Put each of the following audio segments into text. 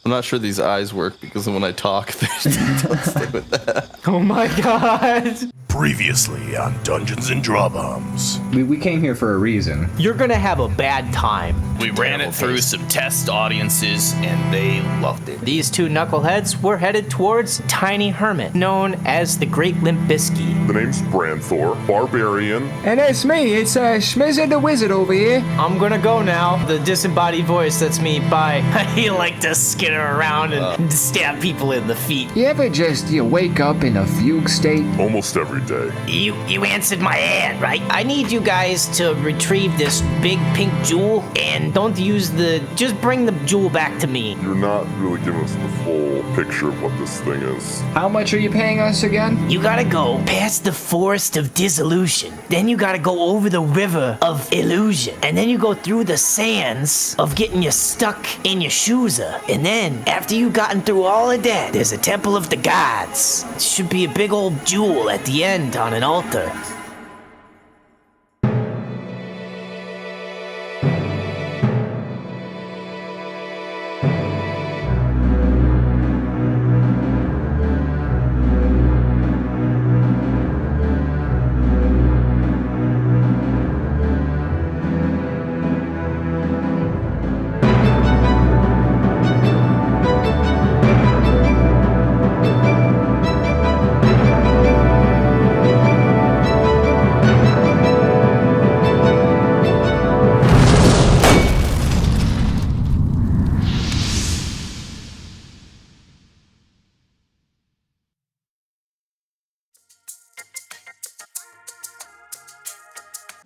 I'm not sure these eyes work because when I talk, they don't stay with that. Oh my god. Previously on Dungeons and DrawBombs. We came here for a reason. You're gonna have a bad time. We ran it through some test audiences and they loved it. These two knuckleheads were headed towards Tiny Hermit, known as the Great Limp Bisky. The name's Branthor, Barbarian. And it's me, it's Schmizzer the Wizard over here. I'm gonna go now. The disembodied voice, that's me. Bye. You like to skitter around and stab people in the feet. You ever just, wake up in a fugue state? Almost every day. You answered my ad, right? I need you guys to retrieve this big pink jewel and don't use just bring the jewel back to me. You're not really giving us the full picture of what this thing is. How much are you paying us again? You gotta go past the forest of Disillusion. Then you gotta go over the river of Illusion. And then you go through the sands of getting you stuck in your shoeser. And then, after you've gotten through all of that, there's a temple of the gods. It should be a big old jewel at the end on an altar.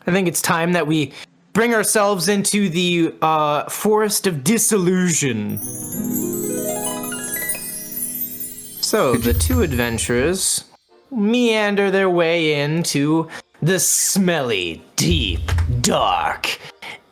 I think it's time that we bring ourselves into the forest of Disillusion. So, the two adventurers meander their way into the smelly, deep, dark,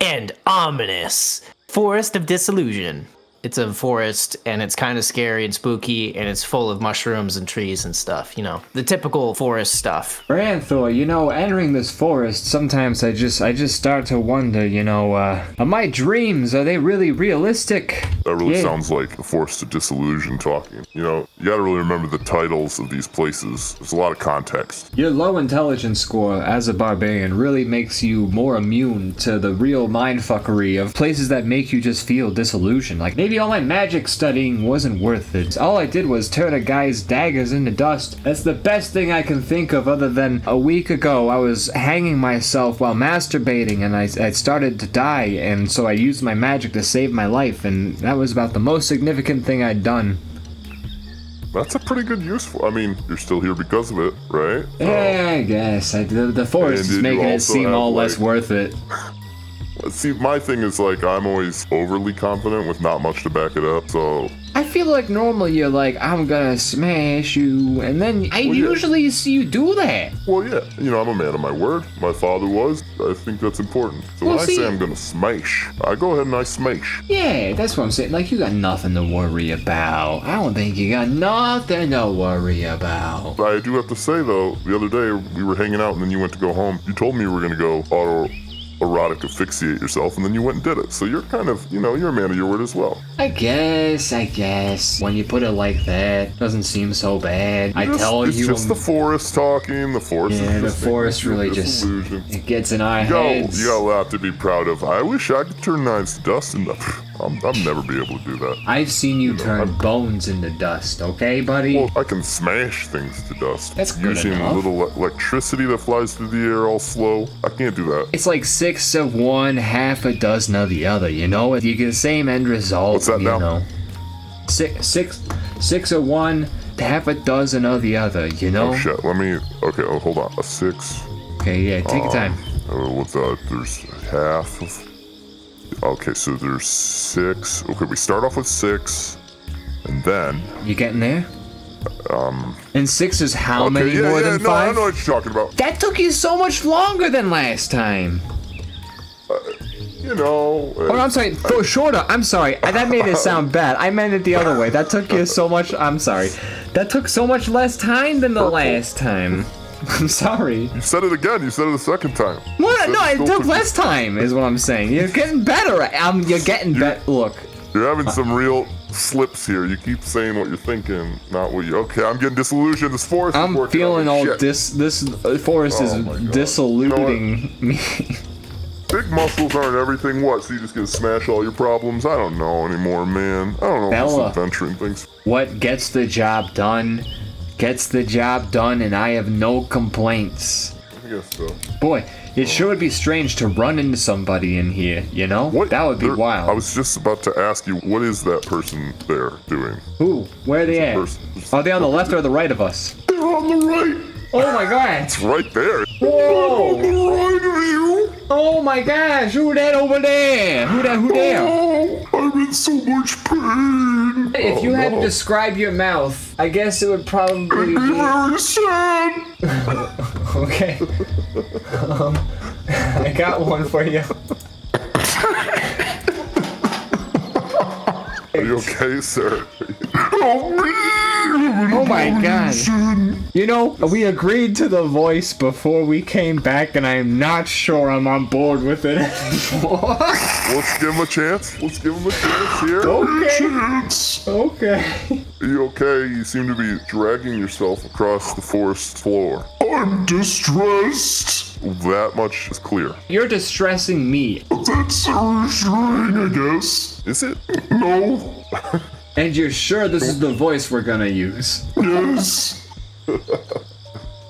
and ominous forest of Disillusion. It's a forest, and it's kind of scary and spooky, and it's full of mushrooms and trees and stuff, the typical forest stuff. Branthor, entering this forest, sometimes I just start to wonder, are my dreams, are they really realistic? That really sounds like the Forest of Disillusion talking. You gotta really remember the titles of these places. There's a lot of context. Your low intelligence score as a barbarian really makes you more immune to the real mindfuckery of places that make you just feel disillusioned. Like, maybe all my magic studying wasn't worth it. All I did was turn a guy's daggers into dust. That's the best thing I can think of, other than a week ago I was hanging myself while masturbating and I started to die, and so I used my magic to save my life, and that was about the most significant thing I'd done. That's a pretty good use for. I mean, you're still here because of it, right? Yeah, I guess. The forest is making it seem all less worth it. See, my thing is, I'm always overly confident with not much to back it up, so... I feel like normally you're like, I'm gonna smash you, and then I usually see you do that. Well, yeah, I'm a man of my word. My father was. I think that's important. So when I say I'm gonna smash, I go ahead and I smash. Yeah, that's what I'm saying. Like, you got nothing to worry about. I don't think you got nothing to worry about. I do have to say, though, the other day we were hanging out and then you went to go home. You told me you were gonna go erotic asphyxiate yourself, and then you went and did it. So you're kind of, you're a man of your word as well. I guess. When you put it like that, doesn't seem so bad. It's just the forest talking. The forest is the forest really just, it gets in our heads. You got a lot to be proud of. I wish I could turn knives to dust, and I'll never be able to do that. I've seen you turn bones into dust, okay, buddy? Well, I can smash things to dust. That's good using enough. Little electricity that flies through the air all slow. I can't do that. It's like 6 of one, half a dozen of the other, You get the same end result. What's that now? Six of one, half a dozen of the other, Oh shit, hold on. A 6. Okay, yeah, take your time. There's half of... Okay, so there's 6. Okay, we start off with 6, and then... You getting there? And 6 is how many more than 5? No, I know what you're talking about. That took you so much longer than last time. Oh, I'm sorry. Shorter. I'm sorry. That made it sound bad. I meant it the other way. That took you so much. I'm sorry. That took so much less time than the last time. I'm sorry. You said it again. You said it a second time. What? No, it took less time, is what I'm saying. You're getting better. You're getting better. Look. You're having some real slips here. You keep saying what you're thinking, not what you. Okay, I'm getting disillusioned. This forest. is I'm working feeling on me. all Shit. this forest is Oh my God. disillusioning me. Big muscles aren't everything. What? So you just gonna smash all your problems? I don't know anymore, man. I don't know Bella. what this adventuring things. What gets the job done, gets the job done, and I have no complaints. I guess so. Boy, it sure would be strange to run into somebody in here, you know? What? That would be wild. I was just about to ask you, what is that person there doing? Who? Where are they at? person. Are they on the left or the right of us? They're on the right. Oh my god! It's right there. Whoa! On the right of you. Oh my gosh! Who that over there? Who there? Oh, I'm in so much pain. If you had to no. describe your mouth, I guess it would probably Be be... very sad. Okay. I got one for you. Are you okay, sir? Oh my god. You know, we agreed to the voice before we came back, and I'm not sure I'm on board with it anymore. Let's give him a chance. Let's give him a chance here. Okay. Are you okay? You seem to be dragging yourself across the forest floor. I'm distressed. That much is clear. You're distressing me. That's reassuring, I guess. Is it? No. And you're sure this is the voice we're gonna use? Yes.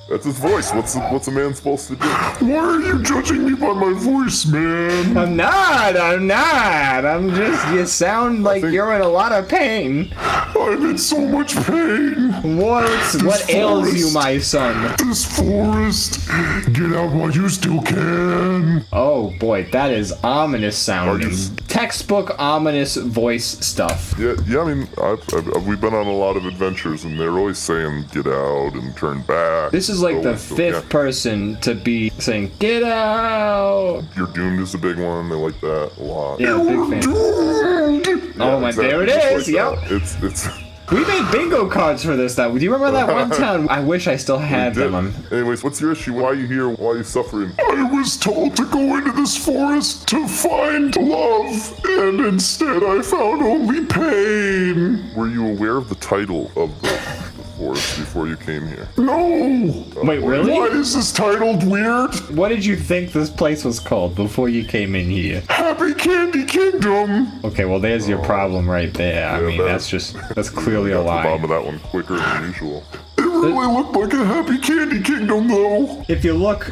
That's his voice. What's a man supposed to do? Why are you judging me by my voice, man? I'm not. I'm just, you sound like you're in a lot of pain. I'm in so much pain. What ails you, my son? This forest. Get out while you still can. Oh boy, that is ominous sounding. Are you- Textbook ominous voice stuff. Yeah. I mean, we've been on a lot of adventures, and they're always saying "get out" and "turn back." This is like So the and so, fifth yeah. person to be saying, "Get out!" You're Doomed is a big one. They like that a lot. Yeah, big fan. Oh my, there it Just is. Yep. that. It's. We made bingo cards for this. Though. Do you remember that one time? I wish I still had them. Anyways, what's your issue? Why are you here? Why are you suffering? I was told to go into this forest to find love, and instead I found only pain. Were you aware of the title of the forest before you came here? No. Wait, really? Why is this titled weird? What did you think this place was called before you came in here? Happy Candy Kingdom. Okay, well, there's your problem right there. I mean, that's clearly a Got to the lie. bottom of that one quicker than usual. It really looked like a Happy Candy Kingdom, though. If you look,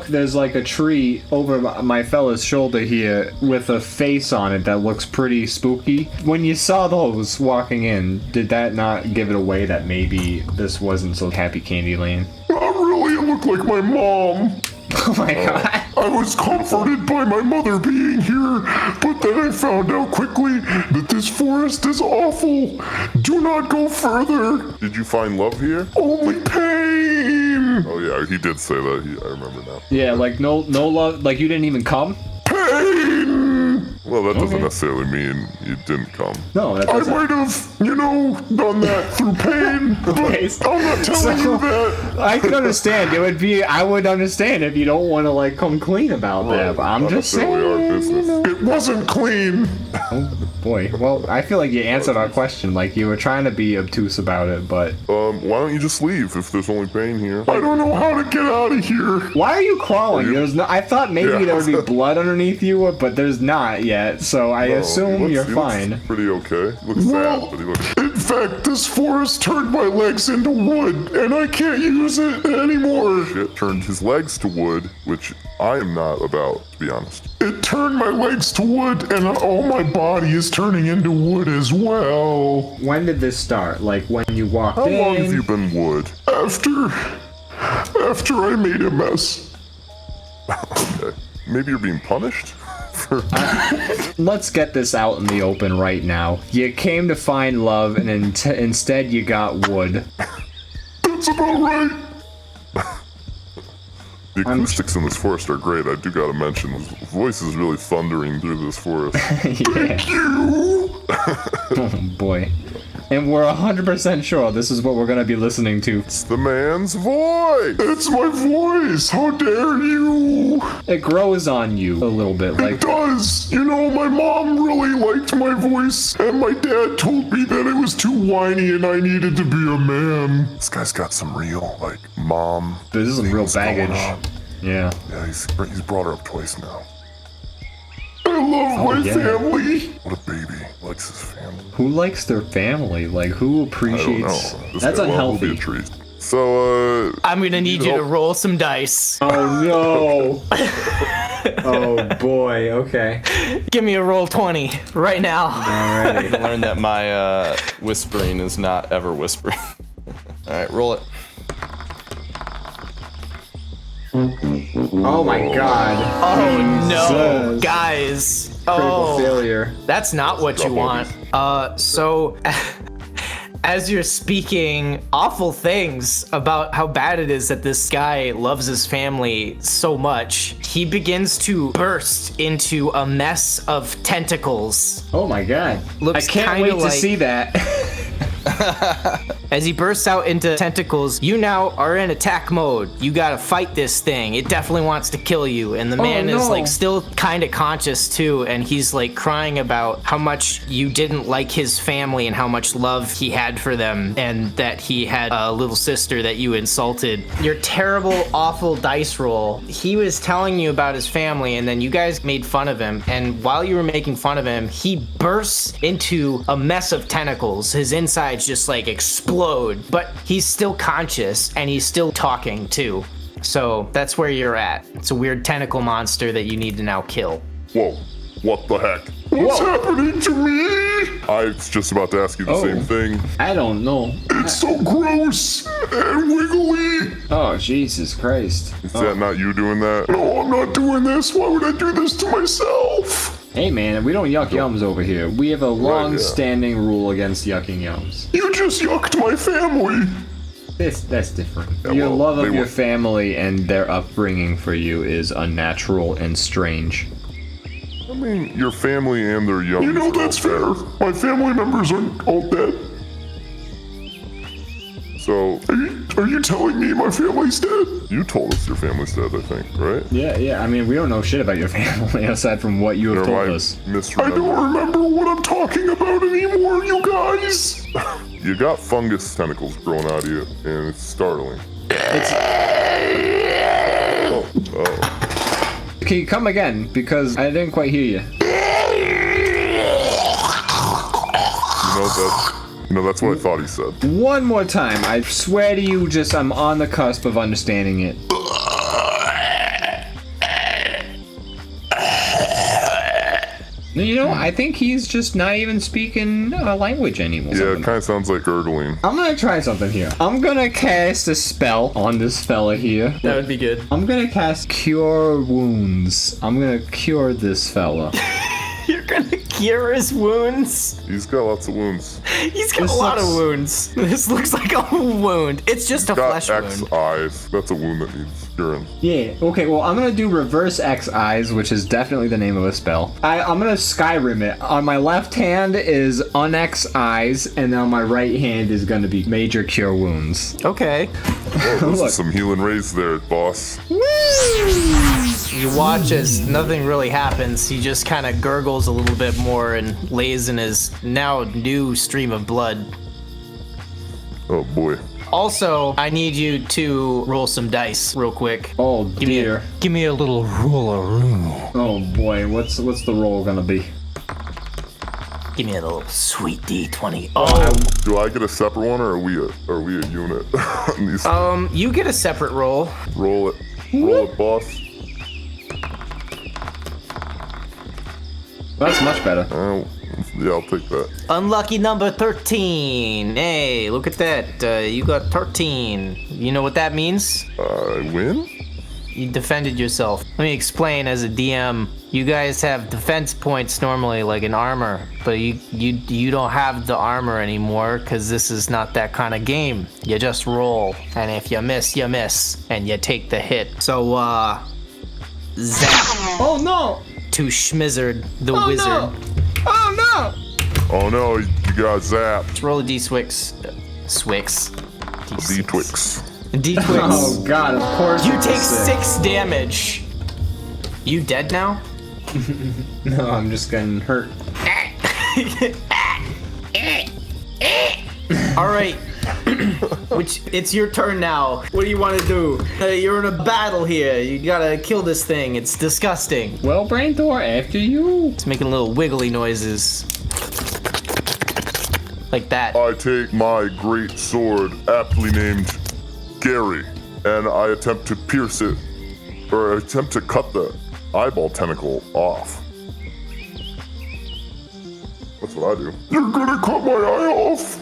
there's like a tree over my fella's shoulder here with a face on it that looks pretty spooky. When you saw those walking in, did that not give it away that maybe this wasn't so Happy Candyland? Really, it looked like my mom. Oh my god. I was comforted by my mother being here, but then I found out quickly that this forest is awful. Do not go further. Did you find love here? Only pain. Oh yeah, he did say that. I remember now. Yeah, like no love, like you didn't even come? Pain. Well, that doesn't necessarily mean you didn't come. No, that I doesn't. might have, done that through pain, but Okay, I'm not telling you that. I can understand. I would understand if you don't want to like come clean about that, but I'm Not just necessarily our saying, business. you know. It wasn't clean. Oh boy. Well, I feel like you answered our question. Like you were trying to be obtuse about it, but Why don't you just leave if there's only pain here? I don't know how to get out of here. why are you crawling? There's no. I thought maybe Yeah. there would be blood underneath you, but there's not yet. So I assume you're he fine. Looks pretty okay. He looks sad, but he looks. In fact, this forest turned my legs into wood, and I can't use it anymore. Shit turned his legs to wood, which I am not about, to be honest. It turned my legs to wood, and all my body is turning into wood as well. When did this start? Like when you walked How in? long have you been wood? After I made a mess. Okay. Maybe you're being punished? Let's get this out in the open right now. You came to find love, and instead you got wood. That's about right. The acoustics in this forest are great. I do gotta mention, his voice is really thundering through this forest. Yeah. You. Oh boy. And we're 100% sure this is what we're gonna be listening to. It's the man's voice. It's my voice. How dare you? It grows on you a little bit, It like does. You know, my mom really liked my voice, and my dad told me that it was too whiny and I needed to be a man. This guy's got some real, like, mom. this is some real things going baggage. on. Yeah. Yeah, he's brought her up twice now. I love my yeah. family. What a baby. Likes his family. Who likes their family? Like, who I don't appreciates? know. This That's guy will unhealthy. be a treat. So, I'm gonna need you to help? roll some dice. Oh no! Oh boy. Okay. Give me a roll 20 right now. Alrighty. I learned that my whispering is not ever whispering. All right, roll it. Oh my God. Oh no, Jesus. guys. Critical Oh, failure. that's not what you want. So as you're speaking awful things about how bad it is that this guy loves his family so much, he begins to burst into a mess of tentacles. Oh my God. Looks I can't kinda wait to like- see that. As he bursts out into tentacles, you now are in attack mode. You gotta fight this thing. It definitely wants to kill you. And the man is no. like still kind of conscious too. And he's like crying about how much you didn't like his family and how much love he had for them. And that he had a little sister that you insulted. Your terrible, awful dice roll. He was telling you about his family and then you guys made fun of him. And while you were making fun of him, he bursts into a mess of tentacles. His insides just like explode, but he's still conscious and he's still talking too. So that's where you're at. It's a weird tentacle monster that you need to now kill. whoa. What the heck? What's happening to me? I was just about to ask you the same thing. I don't know. It's so gross and wiggly. Oh, Jesus Christ. Is that not you doing that? No, I'm not doing this. Why would I do this to myself? Hey man, we don't yuck yums over here. We have a long yeah. standing rule against yucking yums. You just yucked my family. That's different. Yeah, Your well, love they of your were- family and their upbringing for you is unnatural and strange. I mean, your family and their young. You know, that's fair. My family members aren't all dead. So, are you telling me my family's dead? You told us your family's dead, I think, right? Yeah. I mean, we don't know shit about your family aside from what you have told us. I don't remember what I'm talking about anymore, you guys. You got fungus tentacles growing out of you, and it's startling. Oh. Can you come again? Because I didn't quite hear you. That's what I thought he said. One more time. I swear to you, I'm on the cusp of understanding it. You know, I think he's just not even speaking a language anymore. Yeah, it kind of sounds like gurgling. I'm gonna try something here. I'm gonna cast a spell on this fella here. That would be good. I'm gonna cast Cure Wounds. I'm gonna cure this fella. You're gonna cure his wounds? He's got lots of wounds. He's got a lot of wounds. This looks like a wound. It's just a Got flesh X wound. eyes. That's a wound that needs curing. Yeah, okay, well, I'm gonna do Reverse X Eyes, which is definitely the name of a spell. I'm gonna Skyrim it. On my left hand is Un-X Eyes, and on my right hand is gonna be Major Cure Wounds. Okay. Whoa, this Look. is some healing rays there, boss. You watch as nothing really happens. He just kind of gurgles a little bit more and lays in his now new stream of blood. Oh boy. Also, I need you to roll some dice real quick. Oh dear. Give me a little roll-a-roo. Oh boy, what's the roll gonna be? Give me a little sweet D20. Oh, Do I get a separate one, or are we a unit? on these? you get a separate roll. Roll it. Roll it, boss. That's much better. Yeah, I'll take that. Unlucky number 13. Hey, look at that. You got 13. You know what that means? I win? You defended yourself. Let me explain as a DM. You guys have defense points normally, like in armor, but you don't have the armor anymore because this is not that kind of game. You just roll, and if you miss, you miss, and you take the hit. So, zap Oh no! to Schmizzard the Oh wizard. no! Oh no! Oh no, you you got zapped. Let's roll a D-Swix. Swix. D-Twix. D-Twix. Oh god, of course. You it's take a 6 damage. You dead now? No, I'm just getting hurt. All right. It's your turn now. What do you want to do? You're in a battle here. You gotta kill this thing. It's disgusting. Well, Brain Thor, after you. It's making little wiggly noises. Like that. I take my great sword, aptly named Gary, and I attempt to pierce it, or attempt to cut the eyeball tentacle off. That's what I do. You're gonna cut my eye off?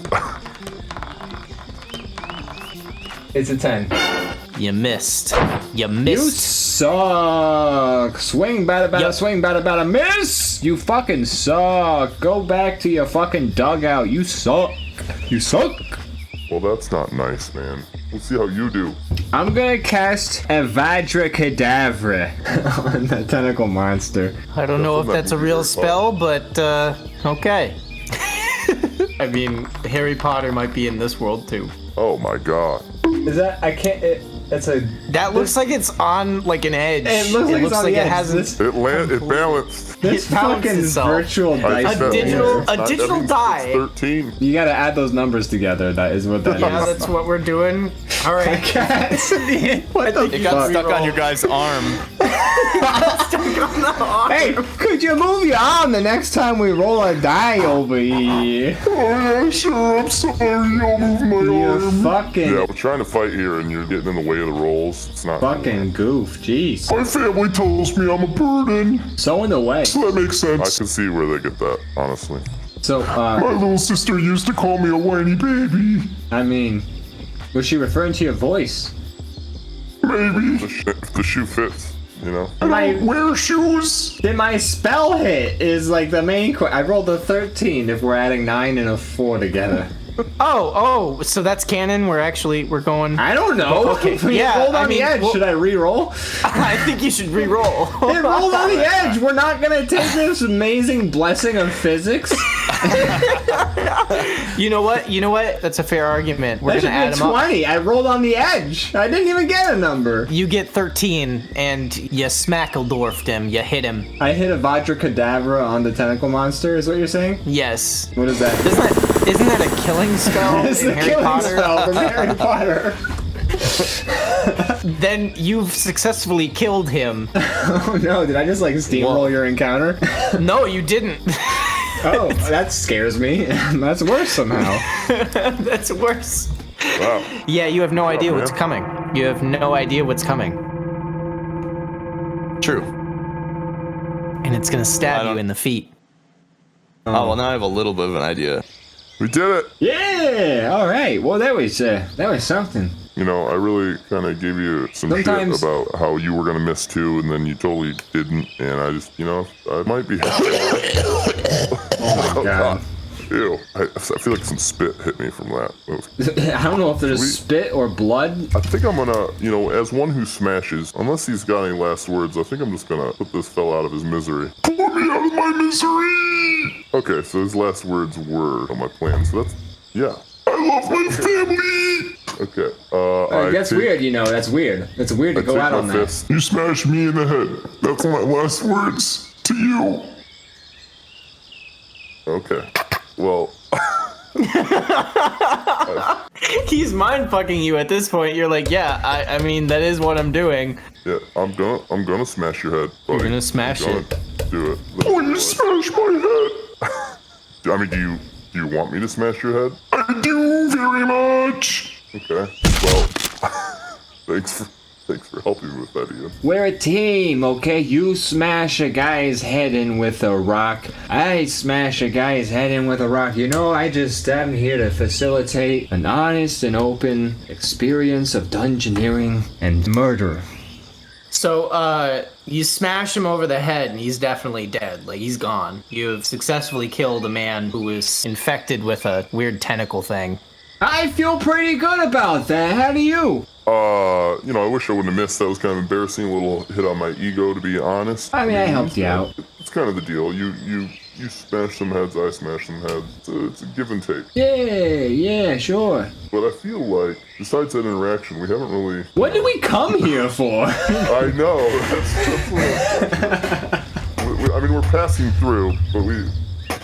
It's a 10. You missed. You You missed. suck. Swing, bada, bada, Yep. swing, bada, bada, miss. You fucking suck. Go back to your fucking dugout. You suck. You suck. Well, that's not nice, man. We'll see how you do. I'm gonna cast Avadra Kedavra on the tentacle monster. I don't know if That that's a would be real very spell, but okay. I mean, Harry Potter might be in this world too. Oh my god. Is that, I can't, that's a, That looks like it's on like an edge. it looks like it's on the it edge. hasn't. It balanced. This It balanced fucking itself. virtual dice. said digital- it's a not- digital that means die. it's 13. You gotta add those numbers together. That is what that is. Yeah, that's what we're doing. All right. What the It got fuck? stuck on your guy's arm. Hey, could you move your arm the next time we roll a die over here? Oh, sure, I'm sorry. I'll move my You arm. fucking, Yeah, we're trying to fight here, and you're getting in the way of the rolls. It's not. fucking goof. Jeez. My family tells me I'm a burden. So in the way. So that makes sense. I can see where they get that, honestly. So, My little sister used to call me a whiny baby. I mean, was she referring to your voice? Maybe. If the shoe fits, you know? My, Wear shoes. did my spell hit is like the main I rolled a 13 if we're adding 9 and a 4 together. Oh, so that's canon. We're going. I don't know. Okay, It yeah, rolled on I the mean, edge. well- Should I re-roll? I think you should re-roll. It rolled on the edge. We're not gonna take this amazing blessing of physics. You know what? That's a fair argument. We're That should gonna add be them up. 20. I rolled on the edge. I didn't even get a number. You get 13, and you smackledorfed him. You hit him. I hit a Vajra Cadavra on the tentacle monster, is what you're saying? Yes. What is that? Isn't that a killing spell It's in the Harry killing Potter? spell from Harry Potter. Then you've successfully killed him. Oh no, did I just like steamroll your encounter? No, you didn't. Oh, that scares me. That's worse somehow. That's worse. Wow. Yeah, you have no idea what's man. coming. You have no idea what's coming. True. And it's gonna I stab you don't- in the feet. Oh, well, now I have a little bit of an idea. We did it. Yeah, alright. Well, that was something. You know, I really kind of gave you some Sometimes- shit about how you were going to miss too, and then you totally didn't. And I just, you know, I might be. Oh my god. Ew. I feel like some spit hit me from that. I don't know if there's Sweet. spit or blood. I think I'm gonna, you know, as one who smashes, unless he's got any last words, I think I'm just gonna put this fella out of his misery. Pull me out of my misery! Okay, so his last words were on my plan, so that's, yeah. I love my family! Okay, That's take- weird, you know. That's weird. It's weird to I go take out my on that. fist. You smashed me in the head. That's my last words to you. Okay. Well, He's mind fucking you at this point. You're like, yeah, I mean, that is what I'm doing. yeah, I'm gonna smash your head. Buddy. You're gonna smash I'm gonna do it. Oh, you smash my head! I mean, do you want me to smash your head? I do very much. Okay. Well, thanks for helping me with that, Ian. We're a team, okay? You smash a guy's head in with a rock. I smash a guy's head in with a rock. You know, I'm here to facilitate an honest and open experience of dungeoneering and murder. So, you smash him over the head, and he's definitely dead. Like, he's gone. You've successfully killed a man who was infected with a weird tentacle thing. I feel pretty good about that. How do you? You know, I wish I wouldn't have missed. That was kind of embarrassing. A little hit on my ego, to be honest. I mean, I helped you out. It's kind of the deal. You You smash some heads, I smash some heads. It's a give and take. Yeah, sure. But I feel like, besides that interaction, we haven't really... What did we come here for? I know. That's what I mean, we're passing through, but we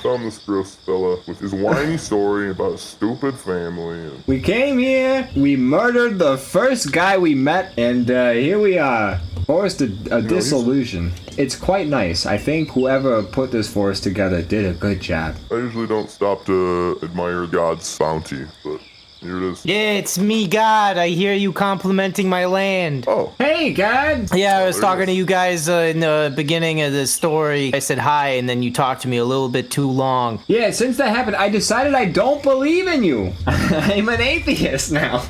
found this gross fella with his whiny story about a stupid family. And... We came here, we murdered the first guy we met, and here we are. Forest a Disillusion. It's quite nice. I think whoever put this forest together did a good job. I usually don't stop to admire God's bounty, but here it is. Yeah, it's me, God. I hear you complimenting my land. Oh. Hey, God! Yeah, I was talking to you guys in the beginning of the story. I said hi, and then you talked to me a little bit too long. Yeah, since that happened, I decided I don't believe in you. I'm an atheist now.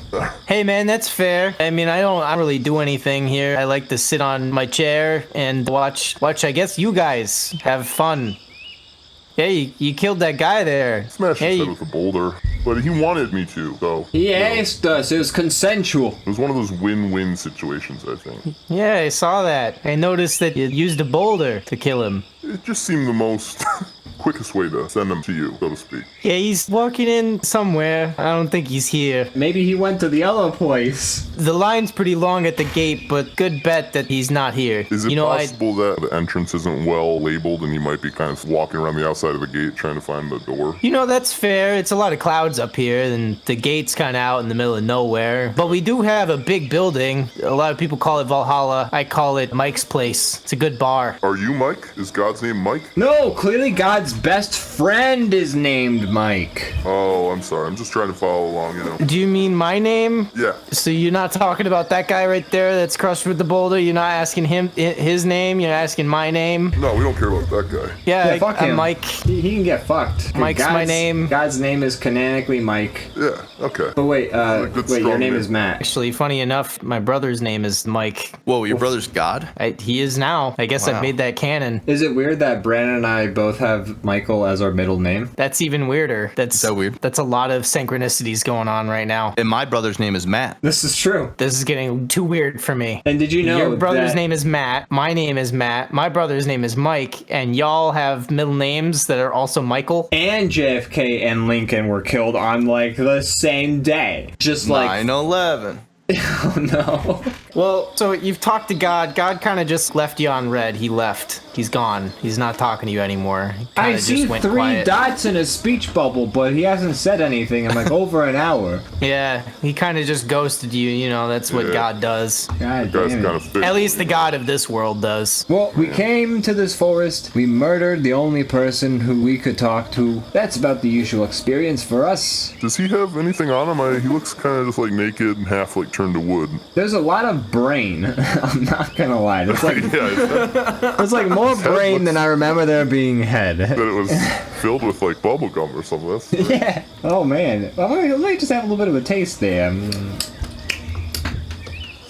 Hey, man, that's fair. I mean, I don't really do anything here. I like to sit on my chair and watch, I guess, you guys have fun. Hey, you killed that guy there. Smashed his head with a boulder. But he wanted me to, so... He asked us. It was consensual. It was one of those win-win situations, I think. Yeah, I saw that. I noticed that you used a boulder to kill him. It just seemed the most quickest way to send him to you, so to speak. Yeah, he's walking in somewhere. I don't think he's here. Maybe he went to the other place. The line's pretty long at the gate, but good bet that he's not here. Is it possible that the entrance isn't well labeled and he might be kind of walking around the outside of the gate trying to find the door? You know, that's fair. It's a lot of clouds up here, and the gate's kind of out in the middle of nowhere. But we do have a big building. A lot of people call it Valhalla. I call it Mike's Place. It's a good bar. Are you Mike? Is God's name Mike? No, clearly God's best friend is named Mike. Oh, I'm sorry. I'm just trying to follow along, you know. Do you mean my name? Yeah. So you're not talking about that guy right there that's crushed with the boulder? You're not asking him his name? You're asking my name? No, we don't care about that guy. Yeah, fuck him. I'm Mike. He can get fucked. Mike's my name. God's name is canonically Mike. Yeah, okay. But wait, good your strong name name. is Matt. Actually, funny enough, my brother's name is Mike. Whoa, your brother's God? He is now. I guess Wow. I've made that canon. Is it weird that Brandon and I both have Michael as our middle name? That's even weirder. That's that weird? That's a lot of synchronicities going on right now. And my brother's name is Matt. This is true. This is getting too weird for me. And did you know Your brother's that- name is Matt. My name is Matt. My brother's name is Mike. And y'all have middle names that are also Michael? and JFK and Lincoln were killed on like the same day? Just like 9/11. oh no. Well, so you've talked to God. God kind of just left you on red. He left. He's gone. He's not talking to you anymore. He I kinda see just went 3 quiet. dots in a speech bubble, but he hasn't said anything in like over an hour. Yeah, he kind of just ghosted you. You know, that's what Yeah. God does. God Guy's damn kind it. of thick. At least the God of this world does. Well, we came to this forest. We murdered the only person who we could talk to. That's about the usual experience for us. Does he have anything on him? He looks kind of just like naked and half like turned to wood. There's a lot of brain. I'm not gonna lie. There's like Yeah, there's like more brain than I remember there being head. that it was filled with like bubble gum or something. That's Yeah. Oh man. Well, let me just have a little bit of a taste there.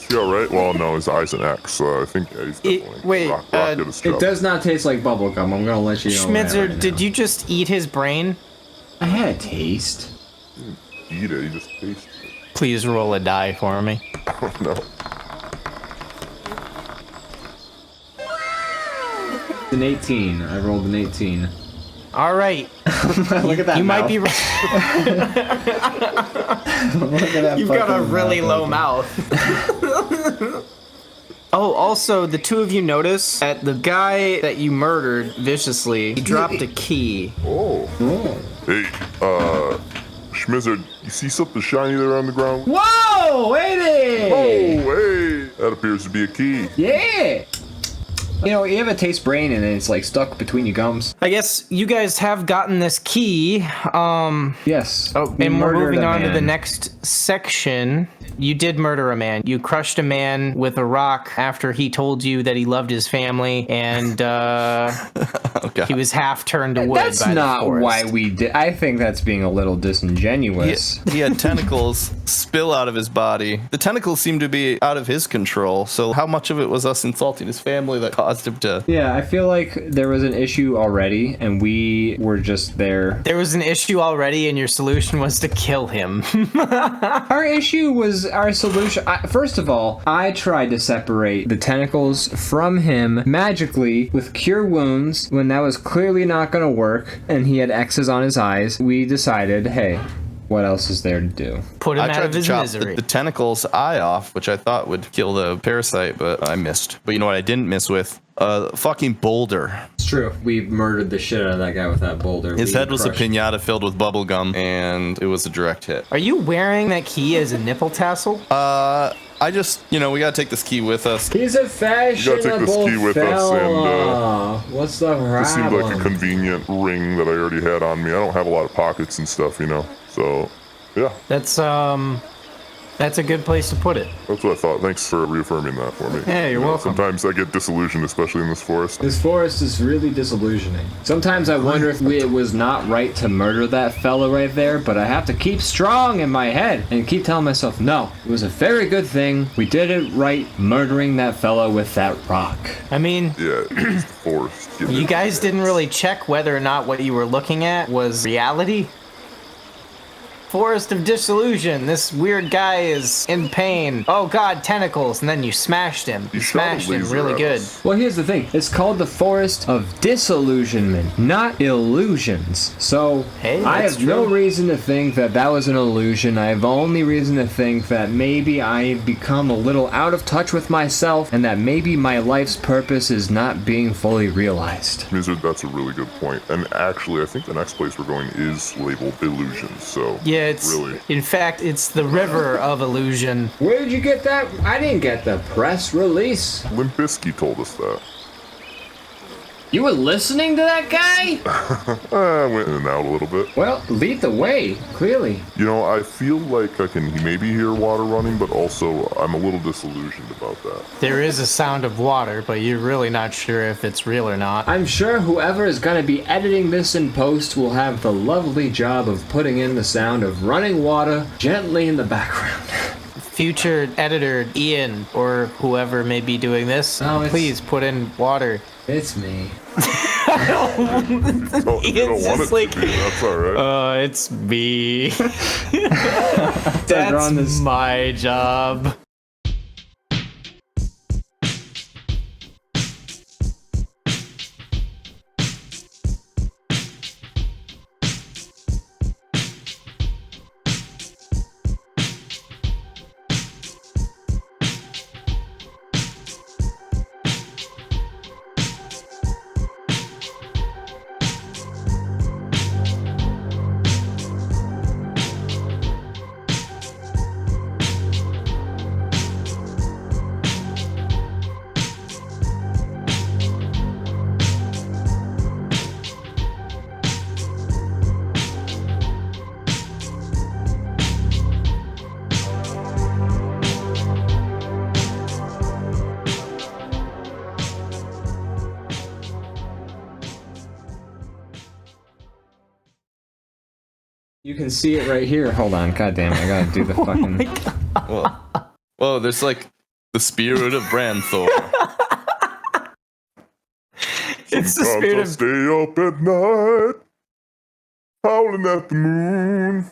yeah, right. Well, no, his eyes an X, so I think yeah, he's definitely wait, rocket his It job. does not taste like bubble gum. I'm gonna let you know. Schmitzer, that did right you just eat his brain? now. I had a taste. Eat it. He just tastes it. Please roll a die for me. Oh no. An 18. I rolled an 18. All right. Look at that. You might be. Look at that. You've got a fucking really mouth. low mouth. Oh, also, the two of you notice that the guy that you murdered viciously, he dropped a key. Oh. Hey, Schmizzard, you see something shiny there on the ground? Whoa! Wait it! Oh, hey! That appears to be a key. Yeah! You know, you ever taste brain and it's like stuck between your gums? I guess you guys have gotten this key. Yes. Oh, We and we're murdered moving a on to the man. next section. You did murder a man. You crushed a man with a rock after he told you that he loved his family, and he was half turned to wood. That's by not the forest. why we did. I think that's being a little disingenuous. He had tentacles spill out of his body. The tentacles seem to be out of his control, so how much of it was us insulting his family that caused caused him to. Yeah, I feel like there was an issue already, and we were just there. There was an issue already, and your solution was to kill him. Our issue was our solution. First of all, I tried to separate the tentacles from him magically with cure wounds when that was clearly not going to work, and he had X's on his eyes. We decided, hey, what else is there to do? Put him I out tried of to his chop misery. the tentacle's eye off, which I thought would kill the parasite, but I missed. But you know what I didn't miss with? Fucking boulder. It's true. We murdered the shit out of that guy with that boulder. His head was a pinata filled with bubble gum, and it was a direct hit. Are you wearing that key as a nipple tassel? I just, we gotta take this key with us. He's a fashionable take this key with us, fella. What's the problem? This seemed like a convenient ring that I already had on me. I don't have a lot of pockets and stuff, So, yeah, That's a good place to put it. that's what I thought. Thanks for reaffirming that for me. Yeah, you're welcome. Sometimes I get disillusioned, especially in this forest. This forest is really disillusioning. Sometimes I wonder if it was not right to murder that fella right there, but I have to keep strong in my head and keep telling myself, no, it was a very good thing. We did it right, murdering that fella with that rock. I mean, Yeah, it's the forest. you guys didn't really check whether or not what you were looking at was reality. Forest of Disillusion. This weird guy is in pain. Oh god, tentacles. And then you smashed him. You He shot a smashed him laser really at good. us. Well, here's the thing. It's called the Forest of Disillusionment, not illusions. So, Hey, I that's have no true. reason to think that that was an illusion. I have only reason to think that maybe I've become a little out of touch with myself and that maybe my life's purpose is not being fully realized. Wizard, that's a really good point. And actually, I think the next place we're going is labeled Illusions, so... Yeah, it's Really? in fact it's the river of illusion. Where did you get that? I didn't get the press release. Limp Bizkit told us that. You were listening to that guy? I went in and out a little bit. Well, lead the way, clearly. I feel like I can maybe hear water running, but also I'm a little disillusioned about that. There is a sound of water, but you're really not sure if it's real or not. I'm sure whoever is going to be editing this in post will have the lovely job of putting in the sound of running water gently in the background. Future editor Ian or whoever may be doing this, No, it's- please put in water. It's me. Oh, you don't Ian's want it just like, to be, that's alright. It's me. We're That's on this- my job. You can see it right here. Hold on. God damn it. I gotta do the fucking... Whoa, there's like the spirit of Branthor. It's the Sometimes spirit I of stay up at night, howling at the moon.